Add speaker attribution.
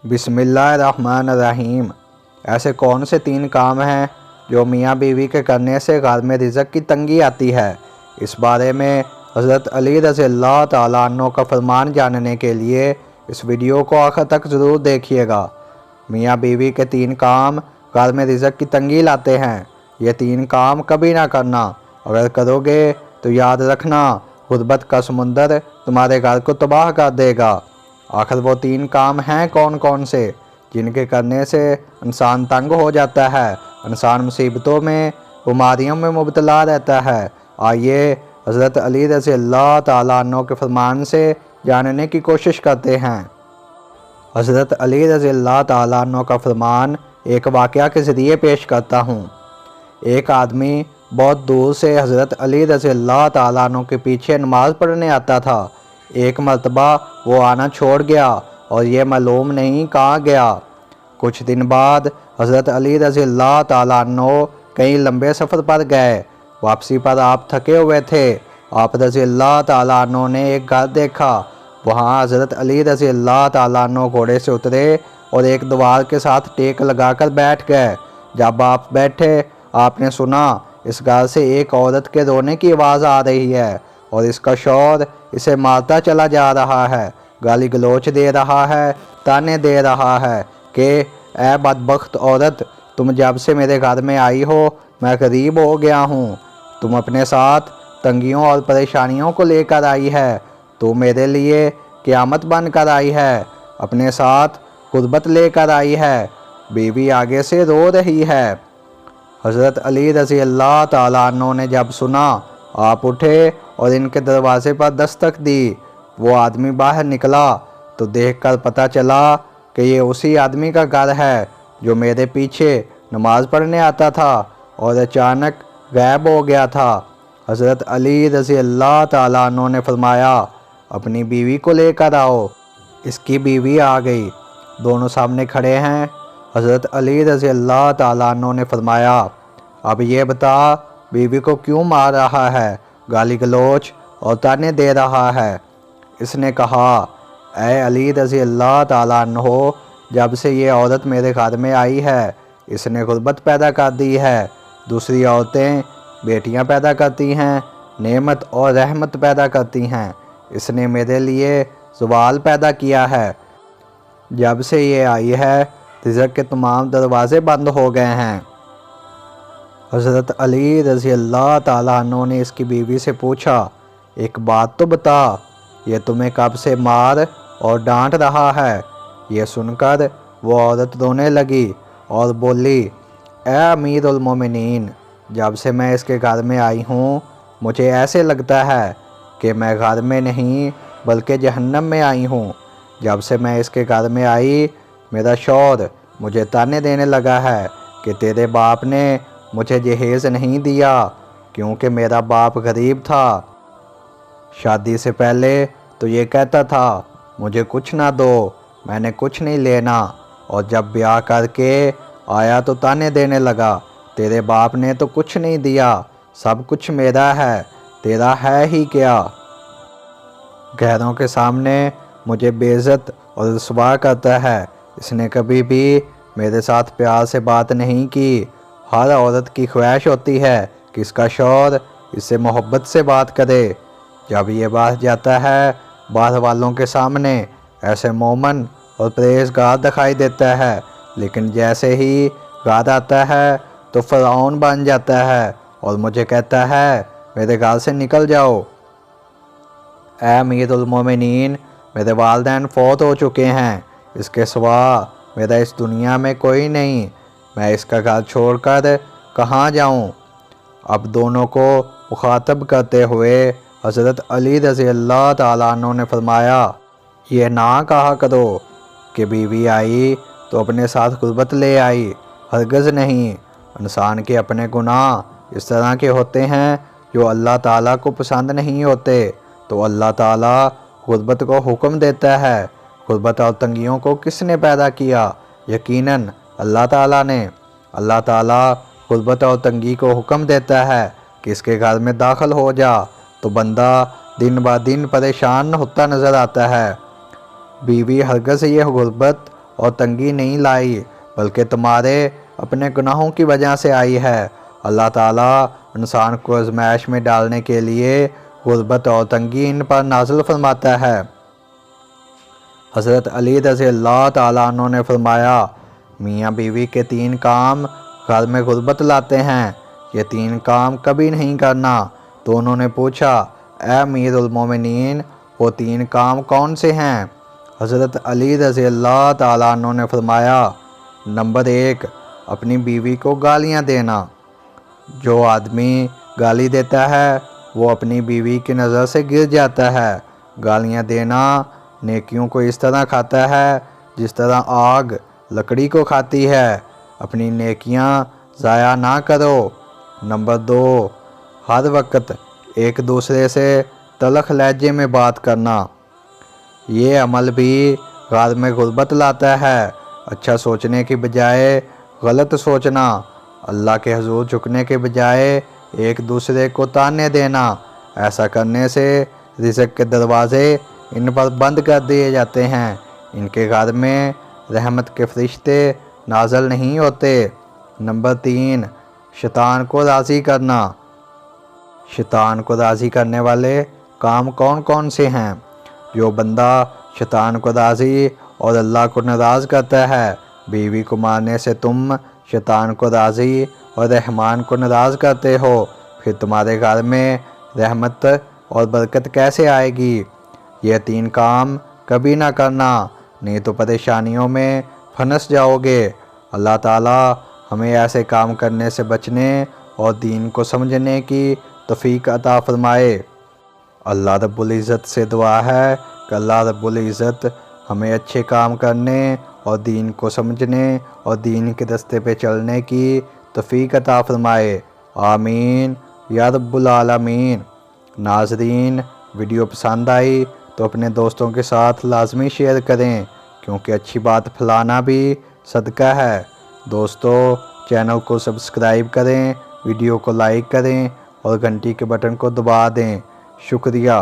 Speaker 1: بسم اللہ الرحمن الرحیم۔ ایسے کون سے 3 کام ہیں جو میاں بیوی کے کرنے سے گھر میں رزق کی تنگی آتی ہے؟ اس بارے میں حضرت علی رضی اللہ تعالیٰ عنہ کا فرمان جاننے کے لیے اس ویڈیو کو آخر تک ضرور دیکھیے گا۔ میاں بیوی کے 3 کام گھر میں رزق کی تنگی لاتے ہیں۔ یہ 3 کام کبھی نہ کرنا، اگر کرو گے تو یاد رکھنا غربت کا سمندر تمہارے گھر کو تباہ کر دے گا۔ آخر وہ 3 کام ہیں کون کون سے جن کے کرنے سے انسان تنگ ہو جاتا ہے، انسان مصیبتوں میں، بیماریوں میں مبتلا رہتا ہے؟ آئیے حضرت علی رضی اللہ تعالیٰ عنہ کے فرمان سے جاننے کی کوشش کرتے ہیں۔ حضرت علی رضی اللہ تعالیٰ عنہ کا فرمان ایک واقعہ کے ذریعے پیش کرتا ہوں۔ ایک آدمی بہت دور سے حضرت علی رضی اللہ تعالیٰ عنہ کے پیچھے نماز پڑھنے آتا تھا۔ ایک مرتبہ وہ آنا چھوڑ گیا اور یہ معلوم نہیں کہاں گیا۔ کچھ دن بعد حضرت علی رضی اللہ تعالیٰ عنہ کئی لمبے سفر پر گئے۔ واپسی پر آپ تھکے ہوئے تھے۔ آپ رضی اللہ تعالیٰ عنہ نے ایک گھر دیکھا۔ وہاں حضرت علی رضی اللہ تعالیٰ عنہ گھوڑے سے اترے اور ایک دیوار کے ساتھ ٹیک لگا کر بیٹھ گئے۔ جب آپ بیٹھے، آپ نے سنا اس گھر سے ایک عورت کے رونے کی آواز آ رہی ہے اور اس کا شوہر اسے مارتا چلا جا رہا ہے، گالی گلوچ دے رہا ہے، تانے دے رہا ہے کہ اے بدبخت عورت، تم جب سے میرے گھر میں آئی ہو میں غریب ہو گیا ہوں۔ تم اپنے ساتھ تنگیوں اور پریشانیوں کو لے کر آئی ہے۔ تو میرے لیے قیامت بن کر آئی ہے، اپنے ساتھ غربت لے کر آئی ہے۔ بیوی آگے سے رو رہی ہے۔ حضرت علی رضی اللہ تعالیٰ عنہ نے جب سنا، آپ اٹھے اور ان کے دروازے پر دستک دی۔ وہ آدمی باہر نکلا تو دیکھ کر پتہ چلا کہ یہ اسی آدمی کا گھر ہے جو میرے پیچھے نماز پڑھنے آتا تھا اور اچانک غائب ہو گیا تھا۔ حضرت علی رضی اللہ تعالیٰ عنہ نے فرمایا، اپنی بیوی کو لے کر آؤ۔ اس کی بیوی آ گئی، دونوں سامنے کھڑے ہیں۔ حضرت علی رضی اللہ تعالیٰ عنہ نے فرمایا، اب یہ بتا بیوی کو کیوں مار رہا ہے، گالی گلوچ اور تانے دے رہا ہے؟ اس نے کہا، اے علی رضی اللہ تعالیٰ عنہ، جب سے یہ عورت میرے گھر میں آئی ہے اس نے غربت پیدا کر دی ہے۔ دوسری عورتیں بیٹیاں پیدا کرتی ہیں، نعمت اور رحمت پیدا کرتی ہیں، اس نے میرے لیے زوال پیدا کیا ہے۔ جب سے یہ آئی ہے رزق کے تمام دروازے بند ہو گئے ہیں۔ حضرت علی رضی اللہ تعالیٰ عنہ نے اس کی بیوی سے پوچھا، ایک بات تو بتا، یہ تمہیں کب سے مار اور ڈانٹ رہا ہے؟ یہ سن کر وہ عورت رونے لگی اور بولی، اے امیر المومنین، جب سے میں اس کے گھر میں آئی ہوں مجھے ایسے لگتا ہے کہ میں گھر میں نہیں بلکہ جہنم میں آئی ہوں۔ جب سے میں اس کے گھر میں آئی میرا شوہر مجھے تانے دینے لگا ہے کہ تیرے باپ نے مجھے جہیز نہیں دیا کیونکہ میرا باپ غریب تھا۔ شادی سے پہلے تو یہ کہتا تھا مجھے کچھ نہ دو، میں نے کچھ نہیں لینا، اور جب بیاہ کر کے آیا تو تانے دینے لگا، تیرے باپ نے تو کچھ نہیں دیا، سب کچھ میرا ہے، تیرا ہے ہی کیا؟ غیروں کے سامنے مجھے بے عزت اور رسوا کرتا ہے۔ اس نے کبھی بھی میرے ساتھ پیار سے بات نہیں کی۔ ہر عورت کی خواہش ہوتی ہے کہ اس کا شوہر اس سے محبت سے بات کرے۔ جب یہ بات جاتا ہے باہر والوں کے سامنے ایسے مومن اور پرہیزگار دکھائی دیتا ہے، لیکن جیسے ہی گھر آتا ہے تو فرعون بن جاتا ہے اور مجھے کہتا ہے میرے گھر سے نکل جاؤ۔ اے امیر المومنین، میرے والدین فوت ہو چکے ہیں، اس کے سوا میرا اس دنیا میں کوئی نہیں، میں اس کا گھر چھوڑ کر کہاں جاؤں؟ اب دونوں کو مخاطب کرتے ہوئے حضرت علی رضی اللہ تعالیٰ عنہ نے فرمایا، یہ نہ کہا کرو کہ بیوی آئی تو اپنے ساتھ غربت لے آئی، ہرگز نہیں۔ انسان کے اپنے گناہ اس طرح کے ہوتے ہیں جو اللہ تعالیٰ کو پسند نہیں ہوتے، تو اللہ تعالیٰ غربت کو حکم دیتا ہے۔ غربت اور تنگیوں کو کس نے پیدا کیا؟ یقیناً اللہ تعالیٰ نے۔ اللہ تعالیٰ غربت اور تنگی کو حکم دیتا ہے کہ اس کے گھر میں داخل ہو جا، تو بندہ دن بہ دن پریشان ہوتا نظر آتا ہے۔ بیوی ہرگز یہ غربت اور تنگی نہیں لائی، بلکہ تمہارے اپنے گناہوں کی وجہ سے آئی ہے۔ اللہ تعالیٰ انسان کو آزمائش میں ڈالنے کے لیے غربت اور تنگی ان پر نازل فرماتا ہے۔ حضرت علی رضی اللہ تعالیٰ عنہ نے فرمایا، میاں بیوی کے 3 کام گھر میں غربت لاتے ہیں، یہ 3 کام کبھی نہیں کرنا۔ تو انہوں نے پوچھا، اے امیر المومنین، وہ 3 کام کون سے ہیں؟ حضرت علی رضی اللہ تعالیٰ عنہ نے فرمایا، نمبر 1، اپنی بیوی کو گالیاں دینا۔ جو آدمی گالی دیتا ہے وہ اپنی بیوی کی نظر سے گر جاتا ہے۔ گالیاں دینا نیکیوں کو اس طرح کھاتا ہے جس طرح آگ لکڑی کو کھاتی ہے۔ اپنی نیکیاں ضائع نہ کرو۔ نمبر 2، ہر وقت ایک دوسرے سے تلخ لہجے میں بات کرنا۔ یہ عمل بھی گھر میں غربت لاتا ہے۔ اچھا سوچنے کی بجائے غلط سوچنا، اللہ کے حضور جھکنے کے بجائے ایک دوسرے کو تانے دینا، ایسا کرنے سے رزق کے دروازے ان پر بند کر دیے جاتے ہیں، ان کے گھر میں رحمت کے فرشتے نازل نہیں ہوتے۔ نمبر 3، شیطان کو راضی کرنا۔ شیطان کو راضی کرنے والے کام کون کون سے ہیں؟ جو بندہ شیطان کو راضی اور اللہ کو ناراض کرتا ہے، بیوی کو مارنے سے تم شیطان کو راضی اور رحمان کو ناراض کرتے ہو، پھر تمہارے گھر میں رحمت اور برکت کیسے آئے گی؟ یہ 3 کام کبھی نہ کرنا، نہیں تو پریشانیوں میں پھنس جاؤ گے۔ اللہ تعالیٰ ہمیں ایسے کام کرنے سے بچنے اور دین کو سمجھنے کی توفیق عطا فرمائے۔ اللہ رب العزت سے دعا ہے کہ اللہ رب العزت ہمیں اچھے کام کرنے اور دین کو سمجھنے اور دین کے راستے پہ چلنے کی توفیق عطا فرمائے۔ آمین یا رب العالمین۔ ناظرین، ویڈیو پسند آئی تو اپنے دوستوں کے ساتھ لازمی شیئر کریں، کیونکہ اچھی بات پھیلانا بھی صدقہ ہے۔ دوستو، چینل کو سبسکرائب کریں، ویڈیو کو لائک کریں اور گھنٹی کے بٹن کو دبا دیں۔ شکریہ۔